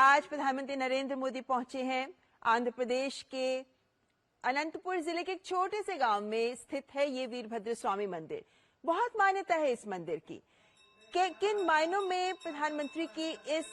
आज प्रधानमंत्री नरेंद्र मोदी पहुंचे हैं आंध्र प्रदेश के अनंतपुर जिले के एक छोटे से गांव में स्थित है ये वीरभद्र स्वामी मंदिर। बहुत मान्यता है इस मंदिर की। किन मायनों में प्रधानमंत्री की इस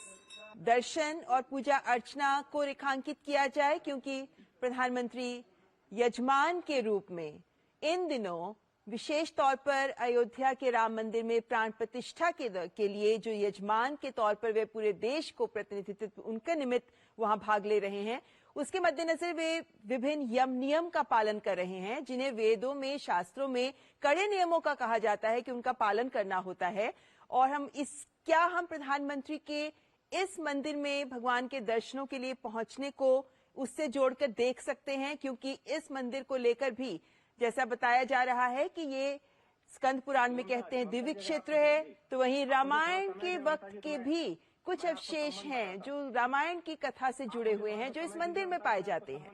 दर्शन और पूजा अर्चना को रेखांकित किया जाए, क्योंकि प्रधानमंत्री यजमान के रूप में इन दिनों विशेष तौर पर अयोध्या के राम मंदिर में प्राण प्रतिष्ठा के लिए जो यजमान के तौर पर वे पूरे देश को प्रतिनिधित्व उनके निमित्त वहां भाग ले रहे हैं, उसके मद्देनजर वे विभिन्न यम नियम का पालन कर रहे हैं, जिन्हें वेदों में शास्त्रों में कड़े नियमों का कहा जाता है कि उनका पालन करना होता है। और हम प्रधानमंत्री के इस मंदिर में भगवान के दर्शनों के लिए पहुंचने को उससे जोड़कर देख सकते हैं, क्योंकि इस मंदिर को लेकर भी जैसा बताया जा रहा है कि ये स्कंद पुराण में कहते हैं दिव्य क्षेत्र है, तो वहीं रामायण के वक्त के भी कुछ अवशेष हैं जो रामायण की कथा से जुड़े हुए हैं, जो इस मंदिर में पाए जाते हैं।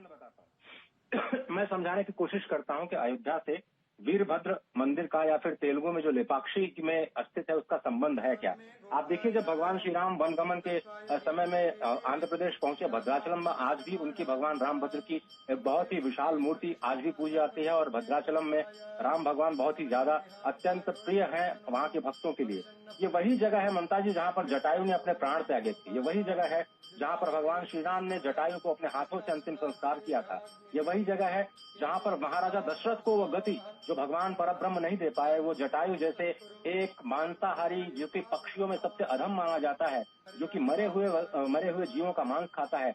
मैं समझाने की कोशिश करता हूं कि अयोध्या से वीरभद्र मंदिर का या फिर तेलुगु में जो लेपाक्षी में अस्तित्व है उसका संबंध है क्या। आप देखिए, जब भगवान श्री राम वनगमन के समय में आंध्र प्रदेश पहुंचे भद्राचलम में, आज भी उनकी भगवान रामभद्र की एक बहुत ही विशाल मूर्ति आज भी पूजी जाती है। और भद्राचलम में राम भगवान बहुत ही ज्यादा अत्यंत प्रिय है वहाँ के भक्तों के लिए। ये वही जगह है ममता जी जहाँ पर जटायु ने अपने प्राण त्यागे थे। ये वही जगह है जहाँ पर भगवान श्री राम ने जटायु को अपने हाथों से अंतिम संस्कार किया था। ये वही जगह है जहाँ पर महाराजा दशरथ को वो गति जो भगवान परब्रह्म नहीं दे पाए, वो जटायु जैसे एक मांसाहारी जो कि पक्षियों में सबसे अधम माना जाता है, जो कि मरे हुए जीवों का मांस खाता है,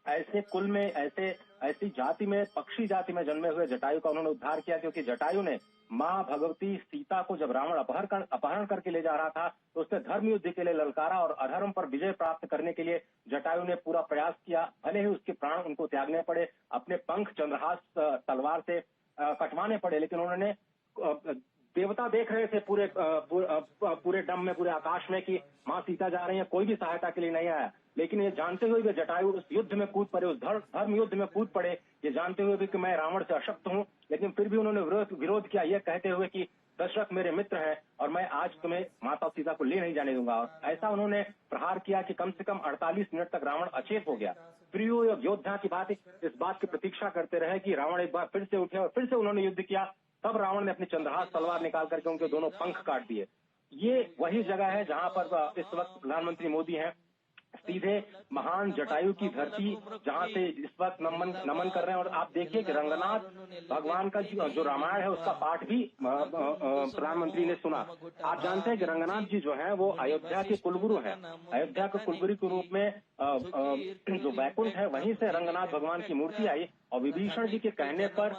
ऐसे कुल में ऐसी जाति में, पक्षी जाति में जन्मे हुए जटायु का उन्होंने उद्धार किया। क्योंकि जटायु ने माँ भगवती सीता को जब रावण अपहरण करके ले जा रहा था तो उसने धर्म युद्ध के लिए ललकारा और अधर्म पर विजय प्राप्त करने के लिए जटायु ने पूरा प्रयास किया। भले ही उसके प्राण उनको त्यागने पड़े, अपने पंख चंद्रहास तलवार से कटवाने पड़े, लेकिन उन्होंने देवता देख रहे थे पूरे डम में, पूरे आकाश में कि माँ सीता जा रही है, कोई भी सहायता के लिए नहीं आया। लेकिन ये जानते हुए भी जटायु उस युद्ध में कूद पड़े, उस धर्म युद्ध में कूद पड़े, ये जानते हुए भी कि मैं रावण से अशक्त हूँ, लेकिन फिर भी उन्होंने विरोध किया, ये कहते हुए कि दशरथ मेरे मित्र हैं और मैं आज तुम्हें माता सीता को ले नहीं जाने दूंगा। और ऐसा उन्होंने प्रहार किया कि कम से कम 48 मिनट तक रावण अचेत हो गया। फिर योद्धा की बात इस बात की प्रतीक्षा करते रहे कि रावण एक बार फिर से उठे और फिर से उन्होंने युद्ध किया। तब रावण ने अपनी चंद्रहास तलवार निकाल करके उनके दोनों पंख काट दिए। ये वही जगह है जहां पर इस वक्त प्रधानमंत्री मोदी हैं, सीधे महान जटायु की धरती जहां से इस वक्त नमन कर रहे हैं। और आप देखिए कि रंगनाथ भगवान का जो रामायण है उसका पाठ भी प्रधानमंत्री ने सुना। आप जानते हैं कि रंगनाथ जी जो हैं वो अयोध्या के कुलगुरु हैं। अयोध्या के कुलगुरु के रूप में जो वैकुंठ है वहीं से रंगनाथ भगवान की मूर्ति आई। और विभीषण जी के कहने पर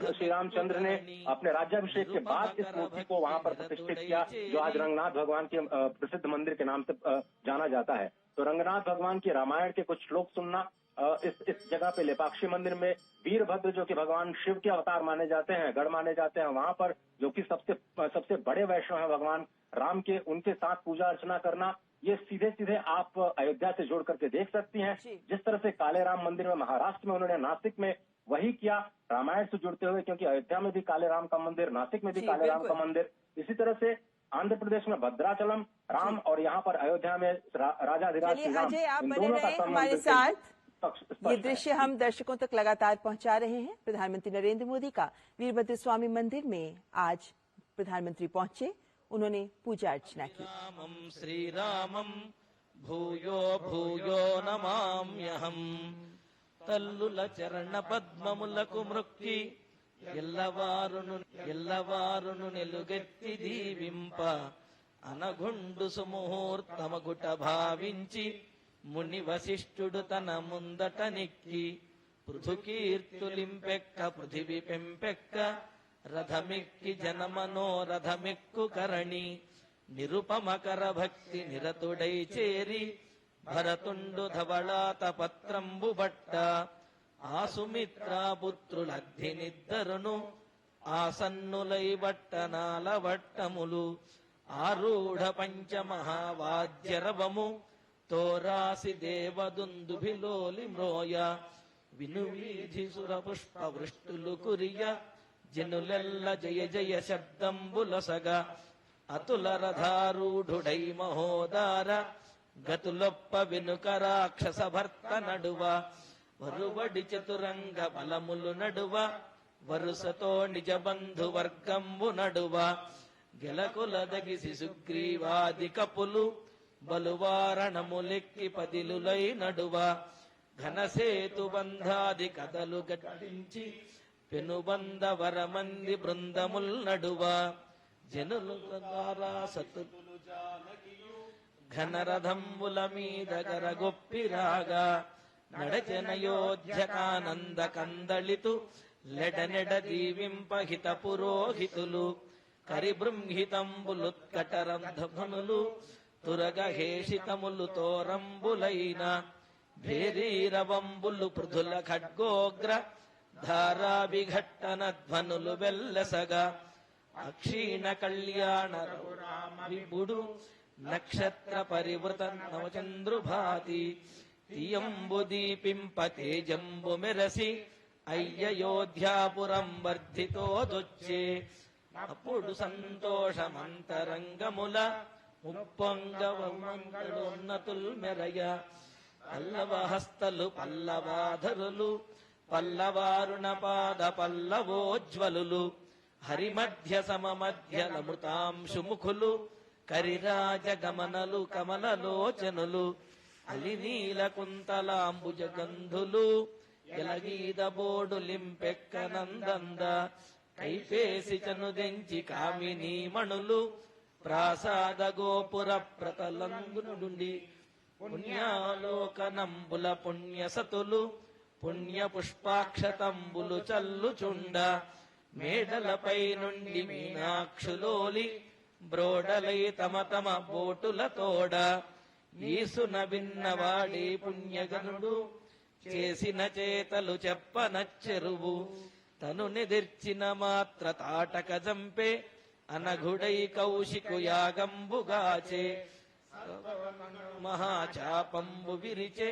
श्री रामचंद्र ने अपने राज्याभिषेक के बाद इस मूर्ति को वहां पर प्रतिष्ठित किया, जो आज रंगनाथ भगवान के प्रसिद्ध मंदिर के नाम से जाना जाता है। तो रंगनाथ भगवान के रामायण के कुछ श्लोक सुनना, इस जगह पे लेपाक्षी मंदिर में वीरभद्र जो कि भगवान शिव के अवतार माने जाते हैं, गढ़ माने जाते हैं, वहां पर जो कि सबसे बड़े वैष्णव है भगवान राम के, उनके साथ पूजा अर्चना करना, ये सीधे आप अयोध्या से जोड़ करके देख सकती हैं। जिस तरह से काले राम मंदिर में महाराष्ट्र में उन्होंने नासिक में वही किया रामायण से जुड़ते हुए, क्योंकि अयोध्या में भी काले राम का मंदिर, नासिक में भी काले राम का मंदिर, इसी तरह से आंध्र प्रदेश में भद्राचलम राम और यहाँ पर अयोध्या में राजाधिराज श्री राम, इन दोनों का हमारे साथ ये दृश्य हम दर्शकों तक लगातार पहुंचा रहे हैं। प्रधानमंत्री नरेंद्र मोदी का वीरभद्र स्वामी मंदिर में आज प्रधानमंत्री पहुंचे, उन्होंने पूजा अर्चना की। श्री रामम भूयो भूयो नमाम्यहम तल्लुल चरण पद्ममुలకు మృక్కి ఎల్లవారును నిలుగెత్తి దీవింప అనగుండు సుముహూర్తమగుట భావించి ముని వశిష్ఠుడు తన ముందట నెక్కి పృథుకీర్తులింపెక్క పృథివి పెంపెక్క రథమిక్కి జనమనోరథమిక్కు కరణి నిరుపమకర భక్తి నిరతుడై చేరి భరతుండు ధవళాత పత్రంబు బట్ట ఆసుమిత్రా పుత్రులగ్ధినిద్దరును ఆసన్నులై వట్టనాల వట్టములు ఆరూఢ పంచమహావాద్యరవము తోరాసి దేవదుందుభిలోలి మ్రోయ వినువీధి సుర పుష్ప వృష్టులు కురియ జనులెల్ల జయ జయ శబ్దంబులసగ అతుల రథారూఢుడై మహోదార గతులొప్ప వెనుక రాక్షస భర్త నడువ వరువడి చతురంగ బలములు నడువ వరుసతో నిజ బంధు వర్గంబు నడువ గెలకులదగిసి సుగ్రీవాది కపులు బలువారణములెక్కి పదిలులై నడువ ఘనసేతు బంధాది కథలు గట్టించి పెనుబంద వరమంది బృందముల్ నడువ జనులు సతులు ఘనరథంబుల మీద గరగొప్పిరాగా నడచనయోధ్యకానంద కందళితు లెడనెడ దీవింపహిత పురోహితులు కరిబృంహితంబులుత్కటరంధములు తురగహేషితములు తోరంబులైన భేరీరవంబులు పృథుల ఖడ్గోగ్ర ధారాభిఘట్టన ధ్వనులు వెల్లసగా అక్షీణ కళ్యాణ విభుడు నక్షత్ర పరివృత నవచంద్రుభాతి తియంబు దీపింప తేజంబు మెరసి అయ్యయోధ్యాపురం వర్ధితోదొచ్చే అప్పుడు సంతోషమంతరంగముల ముప్పొంగవన్నతుల్ మెరయ పల్లవహస్తలు పల్లవాధరులు పల్లవారుణ పాద పల్లవోజ్వలులు హరిమధ్య సమమధ్యలమృతాంశుముఖులు కరిరాజ గమనలు కమలలోచనులు అలినీల కుంతలాంబుజ గంధులు ఎలగీద బోడు లింపెక్కనందంద కైపేసి చనుదెంచి కామినీ మణులు ప్రాసాద గోపుర ప్రతలందునుండి పుణ్యాలోకనంబుల పుణ్యసతులు పుణ్య పుష్పాక్షతంబులు చల్లుచుండ మేడలపై నుండి మీనాక్షులోలి బ్రోడలై తమ తమ బోటుల తోడ ఈసున విన్నవాడి పుణ్యగనుడు చేసిన చేతలు చెప్పనచ్చెరువు తను నిదిర్చిన మాత్ర తాటక జంపే అనఘుడై కౌశికు యాగంబుగాచే మహాచాపంబు విరిచే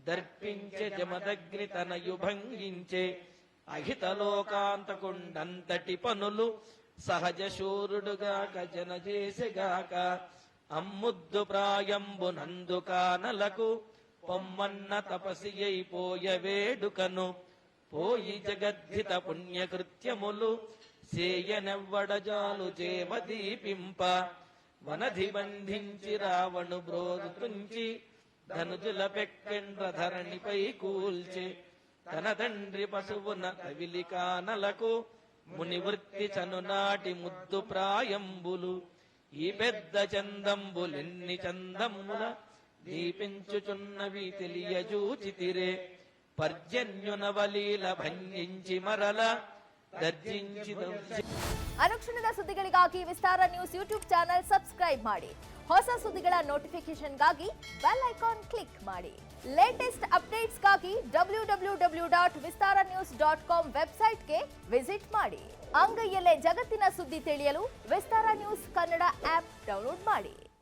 దర్పించే జమదగ్ని తనయు భంగించే అహితలోకాంతకుండంతటి పనులు సహజ శూరుడుగాక జన చేసెగాక అమ్ముద్దు ప్రాయంబు నందు కానలకు పొమ్మన్న తపసి అయిపోయ వేడుకను పోయి జగద్ధిత పుణ్యకృత్యములు సేయనెవ్వడజాలు చేమదీపింప వనధి బంధించి రావణు బ్రోదుతుంచి ధనుజుల పెక్కెండ్ర ధరణిపై కూల్చి తన తండ్రి పశువున కవిలి కానలకు మునివృత్తి చనునాటి ముద్దు ప్రాయంబులు ఈ పెద్ద చందంబులెన్ని చందముల దీపించుచున్నవి తెలియజూచితిరే పర్జన్యునవలీల భంజించి మరల దర్జించి ಅನುಕ್ಷಣದ ಸುದ್ದಿಗಳಿಗಾಗಿ ವಿಸ್ತಾರ ನ್ಯೂಸ್ ಯೂಟ್ಯೂಬ್ ಚಾನೆಲ್ ಸಬ್ಸ್ಕ್ರೈಬ್ ಮಾಡಿ. ಹೊಸ ಸುದ್ದಿಗಳ ನೋಟಿಫಿಕೇಶನ್ಗಾಗಿ ಬೆಲ್ ಐಕಾನ್ ಕ್ಲಿಕ್ ಮಾಡಿ. ಲೇಟೆಸ್ಟ್ ಅಪ್ಡೇಟ್ಸ್ಗಾಗಿ www.vistaranews.com ವೆಬ್ಸೈಟ್ಗೆ ವಿಸಿಟ್ ಮಾಡಿ. ಅಂಗೈಯಲ್ಲೇ ಜಗತ್ತಿನ ಸುದ್ದಿ ತಿಳಿಯಲು ವಿಸ್ತಾರ ನ್ಯೂಸ್ ಕನ್ನಡ ಆಪ್ ಡೌನ್ಲೋಡ್ ಮಾಡಿ.